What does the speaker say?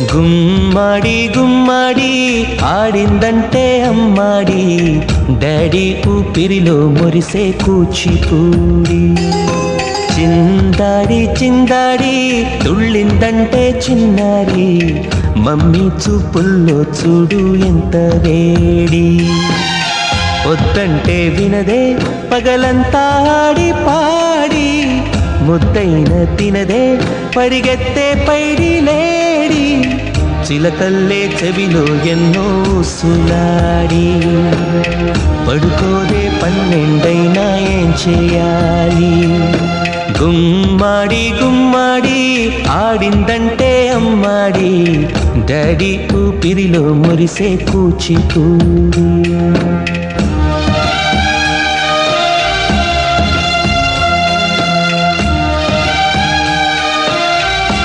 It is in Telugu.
గుమ్మడి గుమ్మడి ఆడిందంటే అమ్మాడి, డాడీ ఊపిరిలో మురిసే కూచిపూడి. చిందాడి చిందాడి తుళ్ళిందంటే చిన్నారి, మమ్మీ చూపుల్లో చూడు ఎంత వేడి. వద్దంటే వినదే పగలంతా ఆడి పాడి, ముద్దైన తినదే పరిగెత్తే పైడి లేడి. చిలకల్లే చెవిలో ఎన్నో సులాడి, పడుకోదే పన్నెండైనా ఏం చేయాలి. గుమ్మాడి గుమ్మాడి ఆడిందంటే అమ్మాడి, డాడీ ఊపిరిలో మురిసే కూచిపూడి.